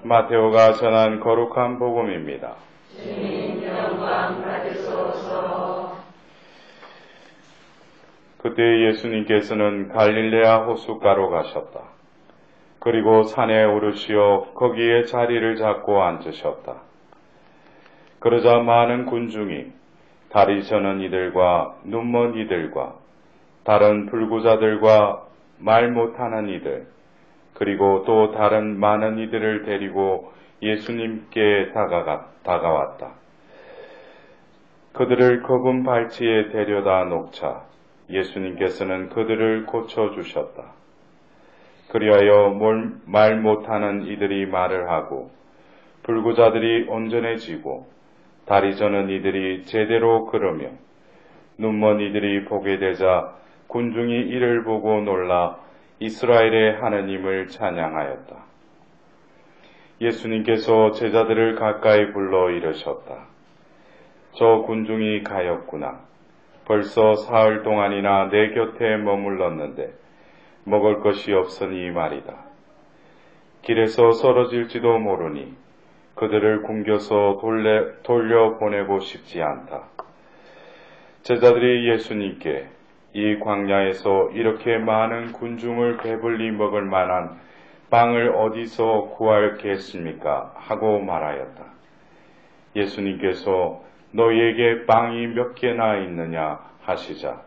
마테오가 전한 거룩한 복음입니다. 주님 영광 받으소서. 그때 예수님께서는 갈릴레아 호숫가로 가셨다. 그리고 산에 오르시어 거기에 자리를 잡고 앉으셨다. 그러자 많은 군중이 다리 저는 이들과 눈먼 이들과 다른 불구자들과 말 못하는 이들 그리고 또 다른 많은 이들을 데리고 예수님께 다가왔다. 그들을 거금 발치에 데려다 놓자 예수님께서는 그들을 고쳐주셨다. 그리하여 말 못하는 이들이 말을 하고 불구자들이 온전해지고 다리 저는 이들이 제대로 걸으며 눈먼 이들이 보게 되자 군중이 이를 보고 놀라 이스라엘의 하느님을 찬양하였다. 예수님께서 제자들을 가까이 불러 이르셨다. 저 군중이 가엾구나. 벌써 사흘 동안이나 내 곁에 머물렀는데 먹을 것이 없으니 말이다. 길에서 쓰러질지도 모르니 그들을 굶겨서 돌려보내고 싶지 않다. 제자들이 예수님께 이 광야에서 이렇게 많은 군중을 배불리 먹을 만한 빵을 어디서 구하겠습니까? 하고 말하였다. 예수님께서 너희에게 빵이 몇 개나 있느냐 하시자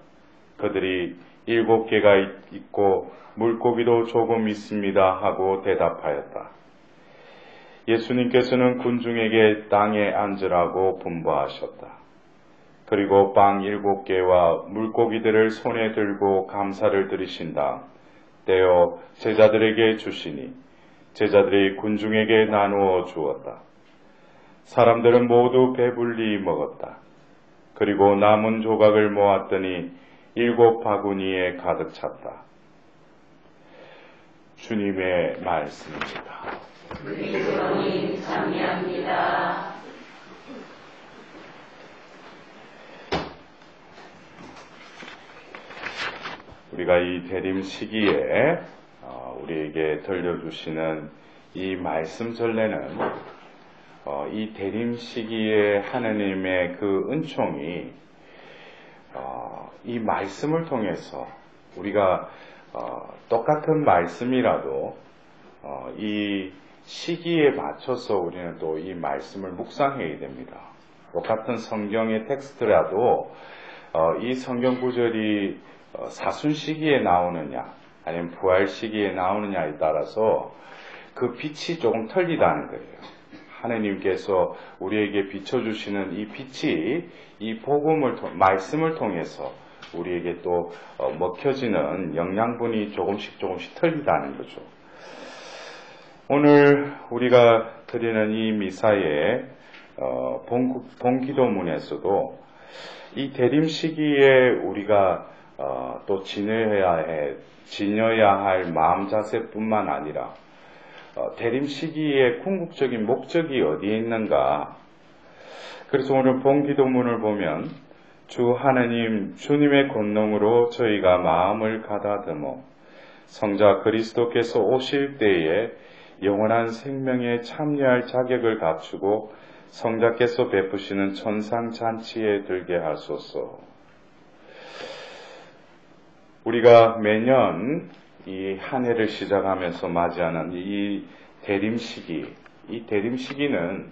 그들이 7개가 있고 물고기도 조금 있습니다 하고 대답하였다. 예수님께서는 군중에게 땅에 앉으라고 분부하셨다. 그리고 빵 7개와 물고기들을 손에 들고 감사를 드리신 다음 떼어 제자들에게 주시니 제자들이 군중에게 나누어 주었다. 사람들은 모두 배불리 먹었다. 그리고 남은 조각을 모았더니 7 바구니에 가득 찼다. 주님의 말씀입니다. 그리스도님 찬미합니다. 우리가 이 대림 시기에 우리에게 들려주시는 이 말씀 전례는 이 대림 시기에 하느님의 그 은총이 이 말씀을 통해서 우리가 똑같은 말씀이라도 이 시기에 맞춰서 우리는 또 이 말씀을 묵상해야 됩니다. 똑같은 성경의 텍스트라도 이 성경 구절이 사순 시기에 나오느냐 아니면 부활 시기에 나오느냐에 따라서 그 빛이 조금 틀리다는 거예요. 하느님께서 우리에게 비춰주시는 이 빛이 이 복음을 말씀을 통해서 우리에게 또 먹혀지는 영양분이 조금씩 틀리다는 거죠. 오늘 우리가 드리는 이 미사의 본기도문에서도 이 대림 시기에 우리가 또 지녀야 할 마음 자세뿐만 아니라 대림 시기의 궁극적인 목적이 어디에 있는가? 그래서 오늘 본기도문을 보면 주 하나님 주님의 권능으로 저희가 마음을 가다듬어 성자 그리스도께서 오실 때에 영원한 생명에 참여할 자격을 갖추고 성자께서 베푸시는 천상잔치에 들게 하소서. 우리가 매년 이 한 해를 시작하면서 맞이하는 이 대림 시기, 이 대림 시기는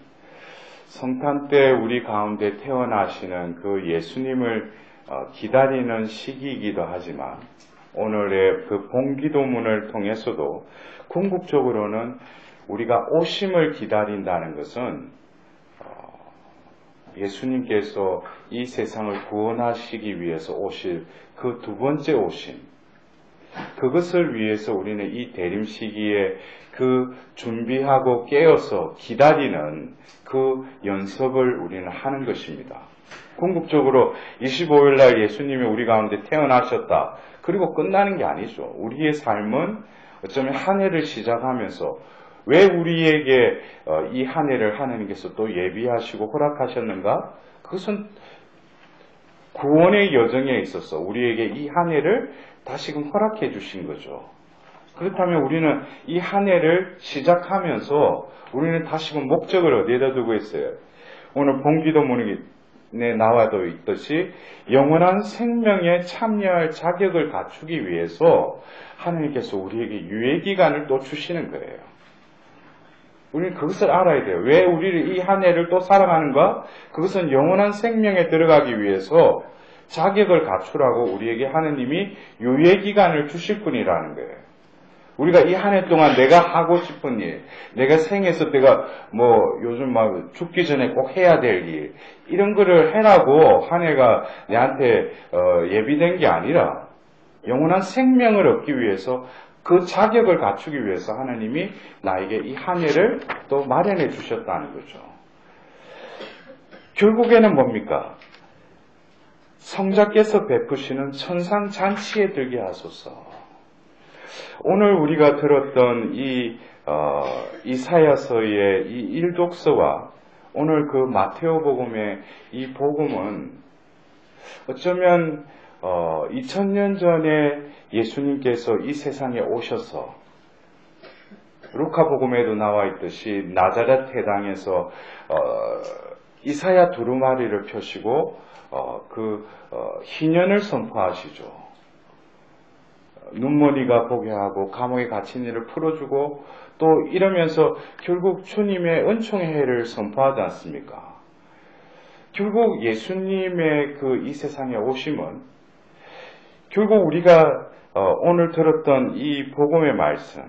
성탄 때 우리 가운데 태어나시는 그 예수님을 기다리는 시기이기도 하지만 오늘의 그 본기도문을 통해서도 궁극적으로는 우리가 오심을 기다린다는 것은 예수님께서 이 세상을 구원하시기 위해서 오실 그 두 번째 오심, 그것을 위해서 우리는 이 대림 시기에 그 준비하고 깨어서 기다리는 그 연습을 우리는 하는 것입니다. 궁극적으로 25일 날 예수님이 우리 가운데 태어나셨다. 그리고 끝나는 게 아니죠. 우리의 삶은 어쩌면 한 해를 시작하면서 왜 우리에게 이 한 해를 하나님께서 또 예비하시고 허락하셨는가? 그것은 구원의 여정에 있어서 우리에게 이 한 해를 다시금 허락해 주신 거죠. 그렇다면 우리는 이 한 해를 시작하면서 우리는 다시금 목적을 어디에다 두고 있어요? 오늘 본기도문에 나와도 있듯이 영원한 생명에 참여할 자격을 갖추기 위해서 하나님께서 우리에게 유예기간을 또 주시는 거예요. 우리는 그것을 알아야 돼요. 왜 우리를 이 한 해를 또 살아가는가? 그것은 영원한 생명에 들어가기 위해서 자격을 갖추라고 우리에게 하느님이 유예기간을 주실 뿐이라는 거예요. 우리가 이 한 해 동안 내가 하고 싶은 일, 내가 생에서 내가 요즘 막 죽기 전에 꼭 해야 될 일, 이런 거를 해라고 한 해가 내한테 예비된 게 아니라 영원한 생명을 얻기 위해서 그 자격을 갖추기 위해서 하나님이 나에게 이 한 해를 또 마련해 주셨다는 거죠. 결국에는 뭡니까? 성자께서 베푸시는 천상잔치에 들게 하소서. 오늘 우리가 들었던 이 이사야서의 이 일독서와 오늘 그 마테오복음의 이 복음은 어쩌면 2000년 전에 예수님께서 이 세상에 오셔서 루카복음에도 나와 있듯이 나자렛 해당에서 이사야 두루마리를 펴시고 희년을 선포하시죠. 눈머리가 보게 하고 감옥에 갇힌 이를 풀어주고 또 이러면서 결국 주님의 은총의 해를 선포하지 않습니까? 결국 예수님의 이 세상에 오심은 결국 우리가 오늘 들었던 이 복음의 말씀,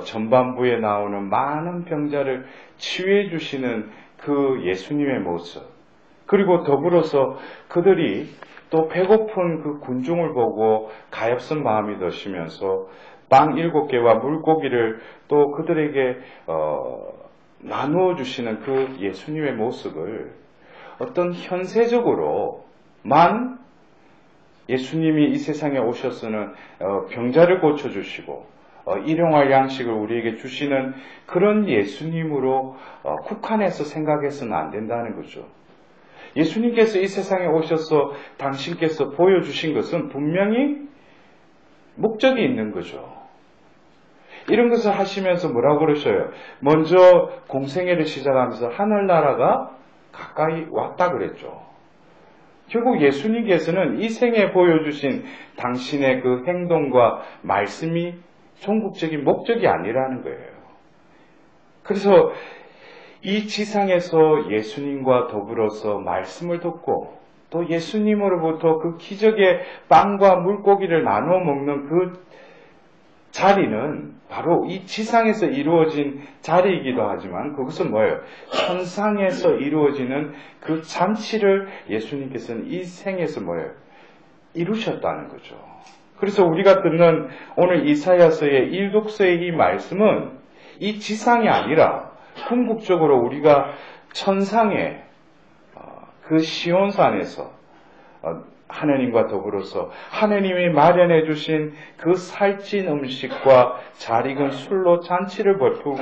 전반부에 나오는 많은 병자를 치유해 주시는 그 예수님의 모습, 그리고 더불어서 그들이 또 배고픈 그 군중을 보고 가엾은 마음이 드시면서 빵 7개와 물고기를 또 그들에게 나누어 주시는 그 예수님의 모습을 어떤 현세적으로만 예수님이 이 세상에 오셔서는 병자를 고쳐주시고 일용할 양식을 우리에게 주시는 그런 예수님으로 국한해서 생각해서는 안 된다는 거죠. 예수님께서 이 세상에 오셔서 당신께서 보여주신 것은 분명히 목적이 있는 거죠. 이런 것을 하시면서 뭐라고 그러셔요? 먼저 공생애를 시작하면서 하늘나라가 가까이 왔다 그랬죠. 결국 예수님께서는 이 생에 보여주신 당신의 그 행동과 말씀이 종국적인 목적이 아니라는 거예요. 그래서 이 지상에서 예수님과 더불어서 말씀을 듣고 또 예수님으로부터 그 기적의 빵과 물고기를 나누어 먹는 그 자리는 바로 이 지상에서 이루어진 자리이기도 하지만 그것은 뭐예요? 천상에서 이루어지는 그 잔치를 예수님께서는 이 생에서 뭐예요? 이루셨다는 거죠. 그래서 우리가 듣는 오늘 이사야서의 일독서의 이 말씀은 이 지상이 아니라 궁극적으로 우리가 천상의 그 시온산에서 하나님과 더불어서 하나님이 마련해 주신 그 살찐 음식과 잘 익은 술로 잔치를 베푸고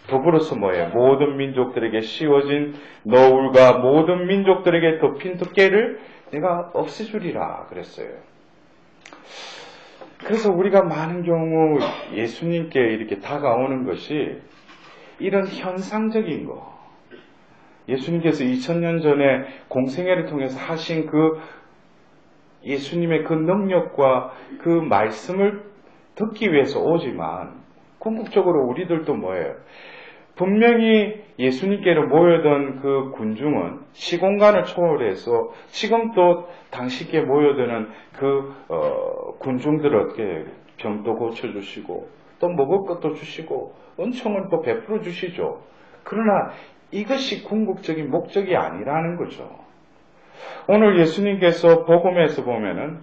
더불어서 뭐예요? 모든 민족들에게 씌워진 너울과 모든 민족들에게 덮인 두께를 내가 없애주리라 그랬어요. 그래서 우리가 많은 경우 예수님께 이렇게 다가오는 것이 이런 현상적인 거, 예수님께서 2000년 전에 공생애를 통해서 하신 그 예수님의 그 능력과 그 말씀을 듣기 위해서 오지만 궁극적으로 우리들도 뭐예요? 분명히 예수님께로 모여든 그 군중은 시공간을 초월해서 지금 또 당시께 모여드는 그 군중들에게 병도 고쳐주시고 또 먹을 것도 주시고 은총을 또 베풀어 주시죠. 그러나 이것이 궁극적인 목적이 아니라는 거죠. 오늘 예수님께서 복음에서 보면은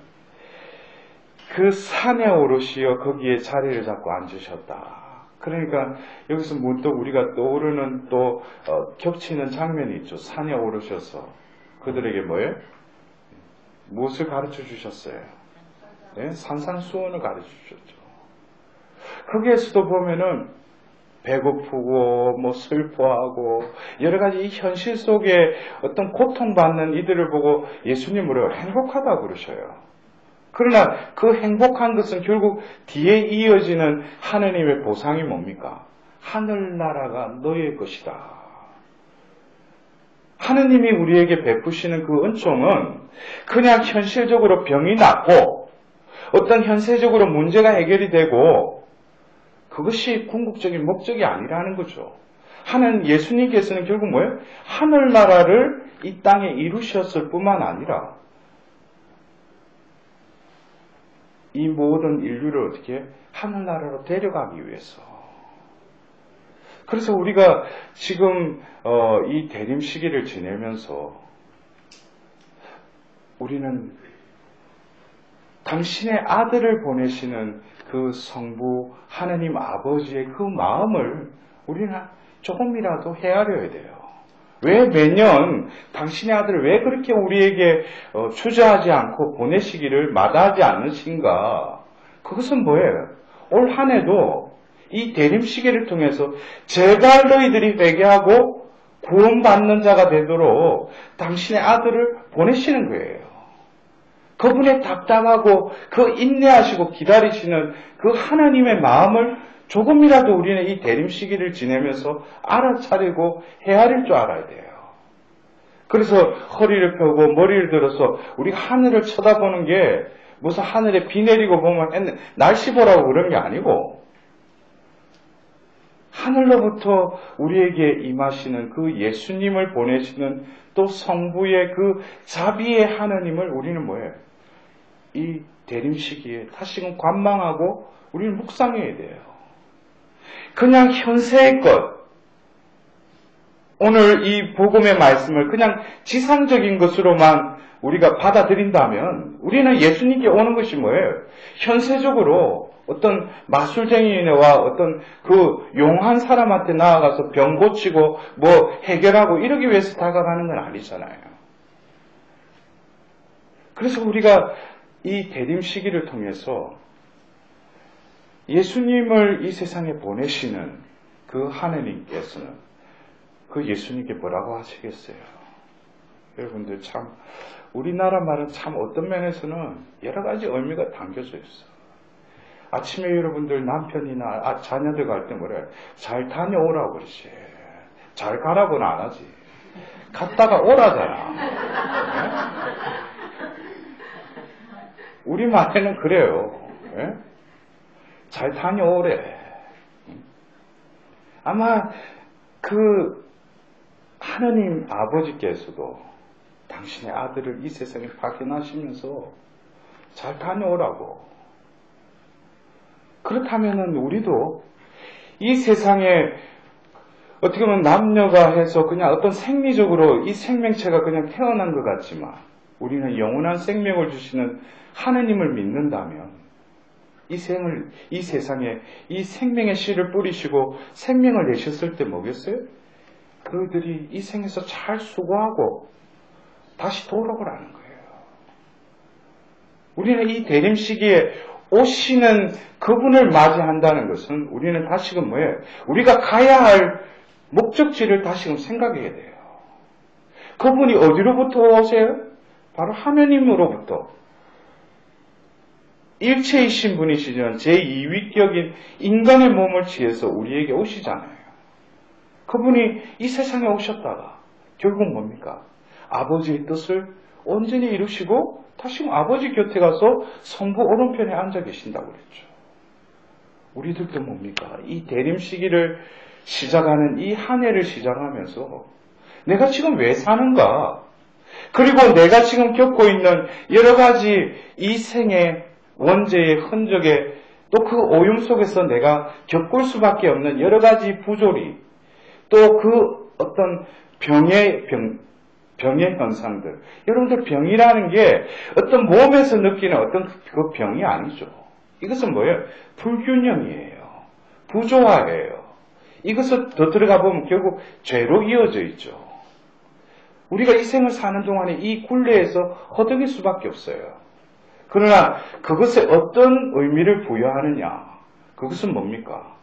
그 산에 오르시어 거기에 자리를 잡고 앉으셨다. 그러니까 여기서 문득 우리가 떠오르는 또 겹치는 장면이 있죠. 산에 오르셔서 그들에게 뭐예요? 무엇을 가르쳐 주셨어요? 네? 산산수원을 가르쳐 주셨죠. 거기에서도 보면은 배고프고 슬퍼하고 여러 가지 이 현실 속에 어떤 고통받는 이들을 보고 예수님으로 행복하다고 그러셔요. 그러나 그 행복한 것은 결국 뒤에 이어지는 하느님의 보상이 뭡니까? 하늘나라가 너의 것이다. 하느님이 우리에게 베푸시는 그 은총은 그냥 현실적으로 병이 낫고 어떤 현세적으로 문제가 해결이 되고 그것이 궁극적인 목적이 아니라는 거죠. 예수님께서는 결국 뭐예요? 하늘나라를 이 땅에 이루셨을 뿐만 아니라 이 모든 인류를 어떻게 하늘나라로 데려가기 위해서. 그래서 우리가 지금 이 대림 시기를 지내면서 우리는 당신의 아들을 보내시는 그 성부 하느님 아버지의 그 마음을 우리는 조금이라도 헤아려야 돼요. 왜 매년 당신의 아들을 왜 그렇게 우리에게 주저하지 않고 보내시기를 마다하지 않으신가? 그것은 뭐예요? 올 한 해도 이 대림 시기를 통해서 제발 너희들이 회개하고 구원받는 자가 되도록 당신의 아들을 보내시는 거예요. 그분의 답답하고 그 인내하시고 기다리시는 그 하나님의 마음을 조금이라도 우리는 이 대림 시기를 지내면서 알아차리고 헤아릴 줄 알아야 돼요. 그래서 허리를 펴고 머리를 들어서 우리가 하늘을 쳐다보는 게 무슨 하늘에 비 내리고 보면 날씨 보라고 그런 게 아니고 하늘로부터 우리에게 임하시는 그 예수님을 보내시는 또 성부의 그 자비의 하나님을 우리는 뭐예요? 이 대림 시기에 다시금 관망하고 우리는 묵상해야 돼요. 그냥 현세의 것, 오늘 이 복음의 말씀을 그냥 지상적인 것으로만 우리가 받아들인다면 우리는 예수님께 오는 것이 뭐예요? 현세적으로 어떤 마술쟁이와 어떤 그 용한 사람한테 나아가서 병 고치고 뭐 해결하고 이러기 위해서 다가가는 건 아니잖아요. 그래서 우리가 이 대림 시기를 통해서 예수님을 이 세상에 보내시는 그 하느님께서는 그 예수님께 뭐라고 하시겠어요? 여러분들 참 우리나라 말은 참 어떤 면에서는 여러 가지 의미가 담겨져 있어. 아침에 여러분들 남편이나 자녀들 갈 때 뭐래? 잘 다녀오라고 그러지. 잘 가라고는 안 하지. 갔다가 오라잖아. 네? 우리 말에는 그래요. 네? 잘 다녀오래. 아마 그 하느님 아버지께서도 당신의 아들을 이 세상에 파견하시면서 잘 다녀오라고. 그렇다면은 우리도 이 세상에 어떻게 보면 남녀가 해서 그냥 어떤 생리적으로 이 생명체가 그냥 태어난 것 같지만 우리는 영원한 생명을 주시는 하느님을 믿는다면 이 세상에 이 생명의 씨를 뿌리시고 생명을 내셨을 때 뭐겠어요? 그들이 이 생에서 잘 수고하고 다시 돌아오라는 거예요. 우리는 이 대림 시기에 오시는 그분을 맞이한다는 것은 우리는 다시금 뭐예요? 우리가 가야 할 목적지를 다시금 생각해야 돼요. 그분이 어디로부터 오세요? 바로 하느님으로부터. 일체이신 분이시지만 제2위격인 인간의 몸을 취해서 우리에게 오시잖아요. 그분이 이 세상에 오셨다가 결국 뭡니까? 아버지의 뜻을 온전히 이루시고 다시금 아버지 곁에 가서 성부 오른편에 앉아 계신다고 그랬죠. 우리들도 뭡니까? 이 대림 시기를 시작하는 이 한 해를 시작하면서 내가 지금 왜 사는가? 그리고 내가 지금 겪고 있는 여러 가지 이 생의 원죄의 흔적에 또 그 오염 속에서 내가 겪을 수밖에 없는 여러 가지 부조리 또 그 어떤 병의 현상들. 여러분들 병이라는 게 어떤 몸에서 느끼는 어떤 그 병이 아니죠. 이것은 뭐예요? 불균형이에요. 부조화예요. 이것을 더 들어가 보면 결국 죄로 이어져 있죠. 우리가 이 생을 사는 동안에 이 굴레에서 허덕일 수밖에 없어요. 그러나 그것에 어떤 의미를 부여하느냐? 그것은 뭡니까?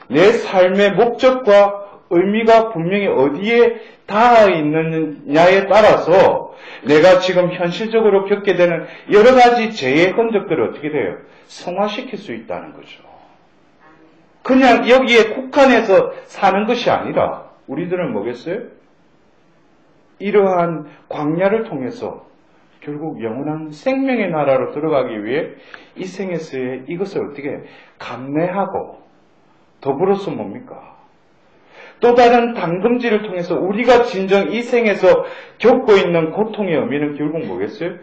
내 삶의 목적과 의미가 분명히 어디에 닿아 있느냐에 따라서 내가 지금 현실적으로 겪게 되는 여러 가지 죄의 흔적들을 어떻게 돼요? 성화시킬 수 있다는 거죠. 그냥 여기에 국한해서 사는 것이 아니라 우리들은 뭐겠어요? 이러한 광야를 통해서 결국 영원한 생명의 나라로 들어가기 위해 이 생에서의 이것을 어떻게 감내하고 더불어서 뭡니까? 또 다른 당금질을 통해서 우리가 진정 이 생에서 겪고 있는 고통의 의미는 결국 뭐겠어요?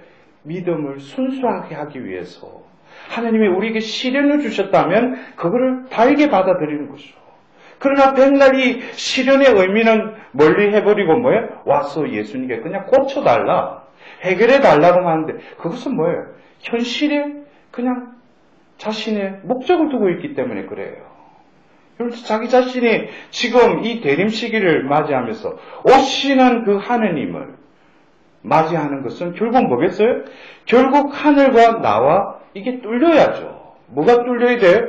믿음을 순수하게 하기 위해서 하나님이 우리에게 시련을 주셨다면 그거를 달게 받아들이는 거죠. 그러나 백날 이 시련의 의미는 멀리 해버리고 뭐예요? 와서 예수님께 그냥 고쳐달라, 해결해달라고 하는데 그것은 뭐예요? 현실에 그냥 자신의 목적을 두고 있기 때문에 그래요. 그래서 자기 자신이 지금 이 대림 시기를 맞이하면서 오시는 그 하느님을 맞이하는 것은 결국 뭐겠어요? 결국 하늘과 나와 이게 뚫려야죠. 뭐가 뚫려야 돼요?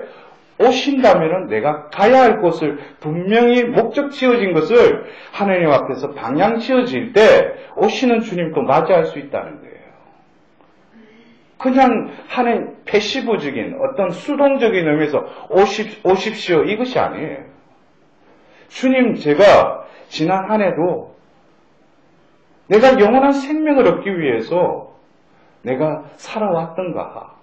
오신다면은 내가 가야 할 곳을 분명히 목적 지어진 것을 하나님 앞에서 방향 지어질 때 오시는 주님도 맞이할 수 있다는 거예요. 그냥 하는 패시브적인 어떤 수동적인 의미에서 오십시오 이것이 아니에요. 주님, 제가 지난 한 해도 내가 영원한 생명을 얻기 위해서 내가 살아왔던가,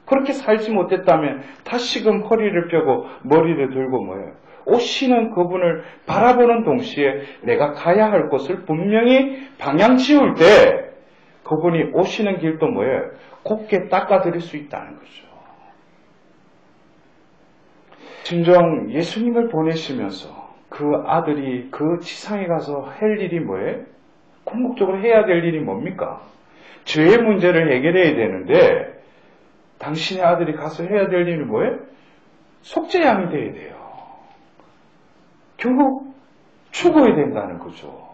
그렇게 살지 못했다면 다시금 허리를 펴고 머리를 들고 뭐예요? 오시는 그분을 바라보는 동시에 내가 가야 할 곳을 분명히 방향 지울 때 그분이 오시는 길도 뭐예요? 곱게 닦아드릴 수 있다는 거죠. 진정 예수님을 보내시면서 그 아들이 그 지상에 가서 할 일이 뭐예요? 궁극적으로 해야 될 일이 뭡니까? 죄의 문제를 해결해야 되는데 당신의 아들이 가서 해야 될 일은 뭐예요? 속죄양이 돼야 돼요. 결국 죽어야 된다는 거죠.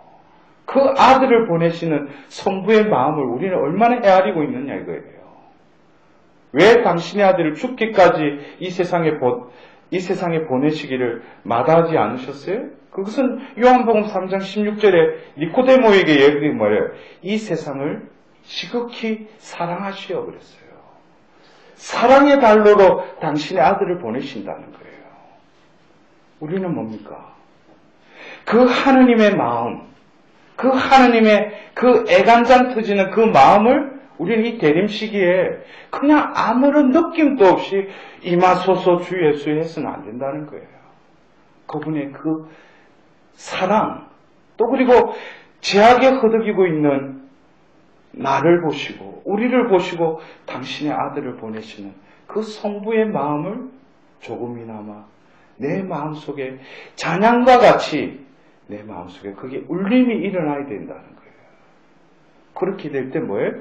그 아들을 보내시는 성부의 마음을 우리는 얼마나 헤아리고 있느냐 이거예요. 왜 당신의 아들을 죽기까지 이 세상에 보내시기를 마다하지 않으셨어요? 그것은 요한복음 3장 16절에 니코데모에게 얘기한 뭐예요? 이 세상을 지극히 사랑하시오 그랬어요. 사랑의 발로로 당신의 아들을 보내신다는 거예요. 우리는 뭡니까? 그 하느님의 마음, 그 하느님의 그 애간장 터지는 그 마음을 우리는 이 대림 시기에 그냥 아무런 느낌도 없이 임하소서 주 예수 해서는 안 된다는 거예요. 그분의 그 사랑, 또 그리고 죄악에 허덕이고 있는 나를 보시고 우리를 보시고 당신의 아들을 보내시는 그 성부의 마음을 조금이나마 내 마음속에 찬양과 같이 내 마음속에 그게 울림이 일어나야 된다는 거예요. 그렇게 될 때 뭐예요?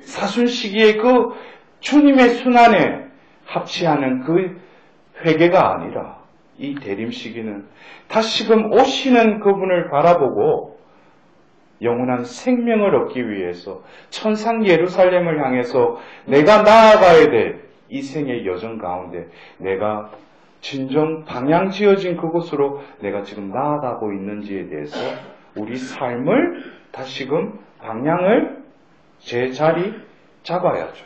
사순 시기에 그 주님의 순환에 합치하는 그 회개가 아니라 이 대림 시기는 다시금 오시는 그분을 바라보고 영원한 생명을 얻기 위해서 천상 예루살렘을 향해서 내가 나아가야 될 이 생의 여정 가운데 내가 진정 방향 지어진 그곳으로 내가 지금 나아가고 있는지에 대해서 우리 삶을 다시금 방향을 제자리 잡아야죠.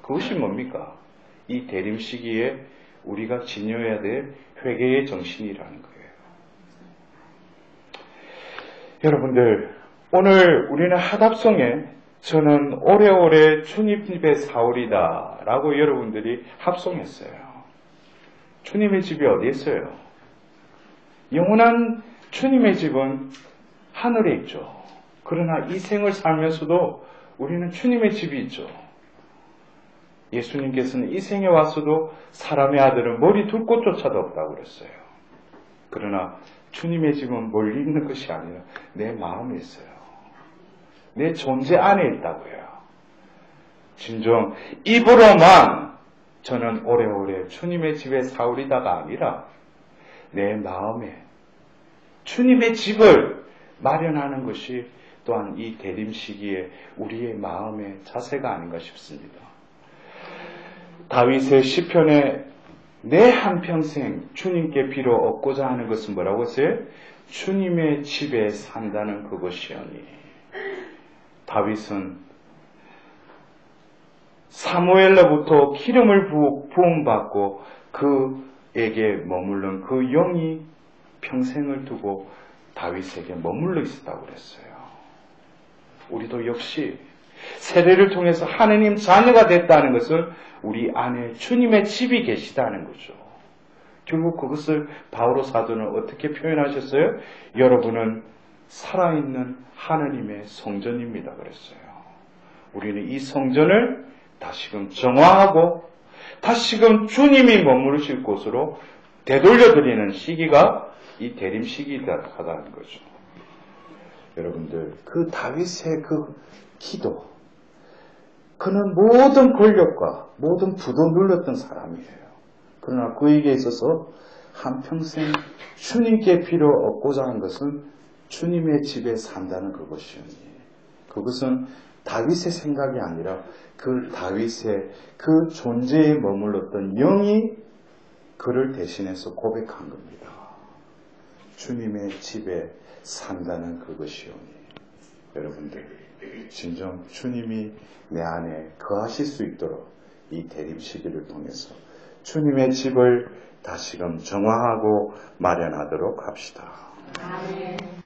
그것이 뭡니까? 이 대림 시기에 우리가 지녀야 될 회개의 정신이라는 거예요. 여러분들, 오늘 우리는 하답송에 저는 오래오래 주님 집에 사오리다 라고 여러분들이 합송했어요. 주님의 집이 어디 있어요? 영원한 주님의 집은 하늘에 있죠. 그러나 이 생을 살면서도 우리는 주님의 집이 있죠. 예수님께서는 이 생에 와서도 사람의 아들은 머리 둘 곳조차도 없다고 그랬어요. 그러나 주님의 집은 멀리 있는 것이 아니라 내 마음에 있어요. 내 존재 안에 있다고요. 진정 입으로만 저는 오래오래 주님의 집에 사오리다가 아니라 내 마음에 주님의 집을 마련하는 것이 또한 이 대림 시기에 우리의 마음의 자세가 아닌가 싶습니다. 다윗의 시편에 내 한평생 주님께 빌어 얻고자 하는 것은 뭐라고 했어요? 주님의 집에 산다는 그것이오니. 다윗은 사무엘로부터 기름을 부음받고 그에게 머무른 그 영이 평생을 두고 다윗에게 머물러 있었다고 그랬어요. 우리도 역시 세례를 통해서 하느님 자녀가 됐다는 것은 우리 안에 주님의 집이 계시다는 거죠. 결국 그것을 바오로 사도는 어떻게 표현하셨어요? 여러분은 살아있는 하느님의 성전입니다 그랬어요. 우리는 이 성전을 다시금 정화하고 다시금 주님이 머무르실 곳으로 되돌려드리는 시기가 이 대림 시기다는 거죠. 여러분들, 그 다윗의 그 기도, 그는 모든 권력과 모든 부도 눌렀던 사람이에요. 그러나 그에게 있어서 한평생 주님께 필요 얻고자 한 것은 주님의 집에 산다는 그것이오니, 그것은 다윗의 생각이 아니라 그 다윗의 그 존재에 머물렀던 영이 그를 대신해서 고백한 겁니다. 주님의 집에 산다는 그것이오니. 여러분들, 진정 주님이 내 안에 거하실 수 있도록 이 대림 시기를 통해서 주님의 집을 다시금 정화하고 마련하도록 합시다. 아멘.